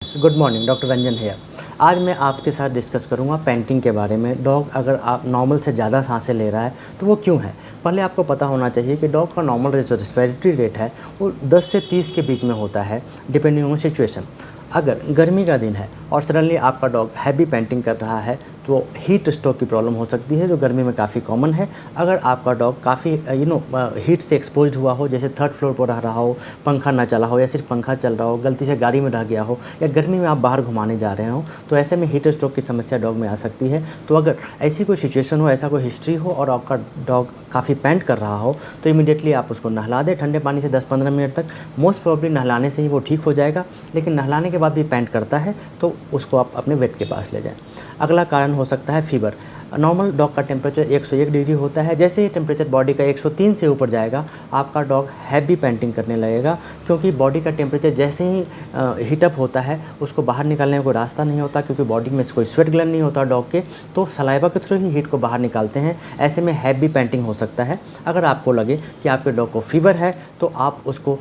Friends, good morning. Doctor Ranjan है। आज मैं आपके साथ डिस्कस करूंगा पेंटिंग के बारे में। डॉग अगर आप नॉर्मल से ज़्यादा सांसें ले रहा है तो वो क्यों है। पहले आपको पता होना चाहिए कि डॉग का नॉर्मल जो रेस्पिरेटरी रेट है वो 10 से 30 के बीच में होता है, डिपेंडिंग ऑन सिचुएशन। अगर गर्मी का दिन है और सडनली आपका डॉग हैवी पेंटिंग कर रहा है तो हीट स्ट्रोक की प्रॉब्लम हो सकती है, जो गर्मी में काफ़ी कॉमन है। अगर आपका डॉग काफ़ी हीट से एक्सपोज्ड हुआ हो, जैसे थर्ड फ्लोर पर रह रहा हो, पंखा ना चला हो या सिर्फ पंखा चल रहा हो, गलती से गाड़ी में रह गया हो या गर्मी में आप बाहर घुमाने जा रहे हो, तो ऐसे में हीट स्ट्रोक की समस्या डॉग में आ सकती है। तो अगर ऐसी कोई सिचुएशन हो, ऐसा कोई हिस्ट्री हो और आपका डॉग काफ़ी पेंट कर रहा हो तो इमीडिएटली आप उसको नहला दें ठंडे पानी से 10-15 मिनट तक। मोस्ट प्रोबेबली नहलाने से ही वो ठीक हो जाएगा, लेकिन नहलाने के बाद भी पेंट करता है तो उसको आप अपने वेट के पास ले जाएं। अगला कारण हो सकता है फीवर। नॉर्मल डॉग का टेम्परेचर 101 डिग्री होता है। जैसे ही टेम्परेचर बॉडी का 103 से ऊपर जाएगा आपका डॉग हैवी पेंटिंग करने लगेगा, क्योंकि बॉडी का टेम्परेचर जैसे ही हीटअप होता है उसको बाहर निकालने का कोई रास्ता नहीं होता, क्योंकि बॉडी में कोई स्वेट ग्लैंड नहीं होता डॉग के, तो सलाइवा के थ्रू ही हीट को बाहर निकालते हैं। ऐसे में हैवी पेंटिंग हो सकता है। अगर आपको लगे कि आपके डॉग को फीवर है तो आप उसको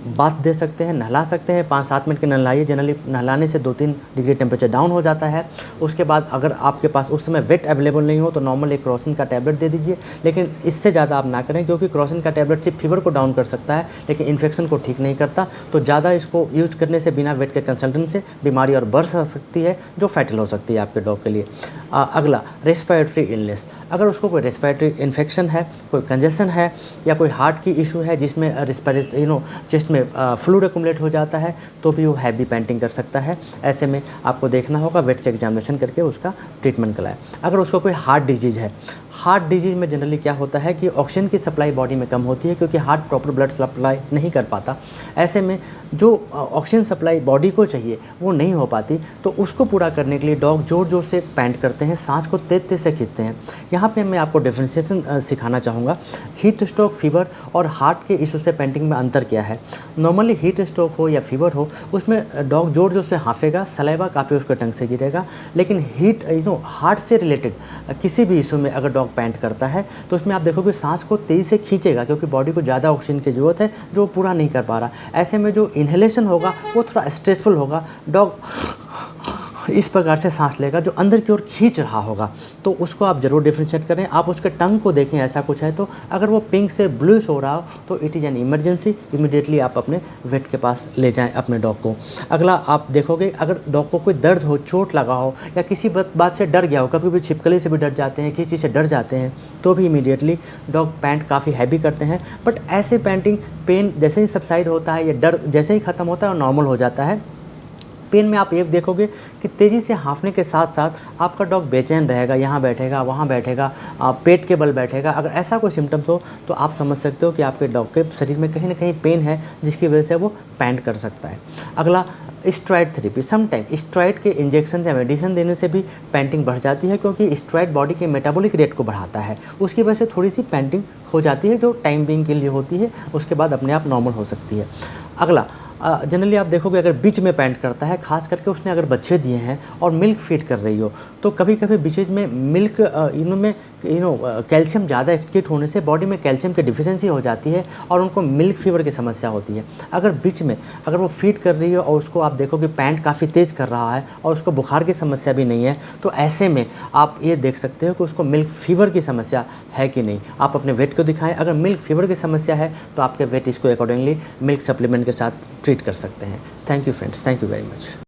बाथ दे सकते हैं, नहला सकते हैं। 5-7 मिनट के नहलाइए। जनरली नहलाने से 2-3 डिग्री टेम्परेचर डाउन हो जाता है। उसके बाद अगर आपके पास उस समय वेट अवेलेबल नहीं हो तो नॉर्मल एक क्रोसिन का टैबलेट दे दीजिए, लेकिन इससे ज़्यादा आप ना करें, क्योंकि क्रोसिन का टैबलेट सिर्फ फीवर को डाउन कर सकता है लेकिन इन्फेक्शन को ठीक नहीं करता। तो ज़्यादा इसको यूज करने से बिना वेट के कंसल्टेंट से बीमारी और बढ़ सकती है, जो फैटल हो सकती है आपके डॉग के लिए। अगला रेस्पिरेटरी इलनेस। अगर उसको कोई रेस्पिरेटरी इन्फेक्शन है, कोई कंजेशन है या कोई हार्ट की इशू है जिसमें रेस्पिरेटरी चेस्ट में फ्लूइड एक्युमुलेट हो जाता है, तो भी वो हैवी पेंटिंग कर सकता है। ऐसे में आपको देखना होगा, वेट से एग्जामिनेशन करके उसका ट्रीटमेंट कराएं। अगर उसको कोई हार्ट डिजीज़ है, हार्ट डिजीज़ में जनरली क्या होता है कि ऑक्सीजन की सप्लाई बॉडी में कम होती है, क्योंकि हार्ट प्रॉपर ब्लड सप्लाई नहीं कर पाता। ऐसे में जो ऑक्सीजन सप्लाई बॉडी को चाहिए वो नहीं हो पाती, तो उसको पूरा करने के लिए डॉग ज़ोर ज़ोर से पेंट करते हैं, सांस को तेज तेज से खींचते हैं। यहाँ पे मैं आपको डिफ्रेंशिएशन सिखाना चाहूँगा। हीट स्ट्रोक, फीवर और हार्ट के इशू से पेंटिंग में अंतर क्या है। नॉर्मली हीट स्ट्रोक हो या फीवर हो उसमें डॉग जोर जोर से हाँफेगा, सलाइवा काफ़ी उसके टंग से गिरेगा। लेकिन हार्ट से रिलेटेड किसी भी इशू में अगर डॉग पेंट करता है तो उसमें आप देखोगे सांस को तेज़ी से खींचेगा, क्योंकि बॉडी को ज़्यादा ऑक्सीजन की ज़रूरत है जो वो पूरा नहीं कर पा रहा। ऐसे में जो इन्हेलेशन होगा वो थोड़ा स्ट्रेसफुल होगा। डॉग इस प्रकार से सांस लेगा जो अंदर की ओर खींच रहा होगा, तो उसको आप ज़रूर डिफ्रेंशिएट करें। आप उसके टंग को देखें, ऐसा कुछ है तो अगर वो पिंक से ब्लूइश हो रहा हो तो it is an emergency. Immediately आप अपने वेट के पास ले जाएं अपने डॉग को। अगला आप देखोगे, अगर डॉग को कोई दर्द हो, चोट लगा हो या किसी बात से डर गया हो, कभी भी छिपकली से भी डर जाते हैं, किसी चीज़ से डर जाते हैं, तो भी इमीडिएटली डॉग पेंट काफ़ी हैवी करते हैं। बट ऐसे पेंटिंग पेन जैसे ही सबसाइड होता है या डर जैसे ही ख़त्म होता है और नॉर्मल हो जाता है। पेन में आप ये देखोगे कि तेज़ी से हाँफने के साथ साथ आपका डॉग बेचैन रहेगा, यहाँ बैठेगा, वहाँ बैठेगा, पेट के बल बैठेगा। अगर ऐसा कोई सिम्टम्स हो तो आप समझ सकते हो कि आपके डॉग के शरीर में कहीं ना कहीं पेन है, जिसकी वजह से वो पेंट कर सकता है। अगला स्टेरॉइड थेरेपी। समटाइम स्टेरॉइड के इंजेक्शन या मेडिसिन देने से भी पेंटिंग बढ़ जाती है, क्योंकि स्टेरॉइड बॉडी के मेटाबॉलिक रेट को बढ़ाता है। उसकी वजह से थोड़ी सी पेंटिंग हो जाती है, जो टाइम बीइंग के लिए होती है, उसके बाद अपने आप नॉर्मल हो सकती है। अगला जनरली आप देखोगे अगर बीच में पेंट करता है, खास करके उसने अगर बच्चे दिए हैं और मिल्क फीड कर रही हो, तो कभी कभी बीचेज में मिल्क कैल्शियम ज़्यादा एक्सक्रीट होने से बॉडी में कैल्शियम की डिफिशिएंसी हो जाती है और उनको मिल्क फीवर की समस्या होती है। अगर बीच में अगर वो फीड कर रही है और उसको आप देखोगे पैंट काफ़ी तेज़ कर रहा है और उसको बुखार की समस्या भी नहीं है, तो ऐसे में आप ये देख सकते हो कि उसको मिल्क फीवर की समस्या है कि नहीं। आप अपने वेट को दिखाएं। अगर मिल्क फीवर की समस्या है तो आपके वेट इसको अकॉर्डिंगली मिल्क सप्लीमेंट के साथ ट्रीट कर सकते हैं। Thank you friends, thank you very much.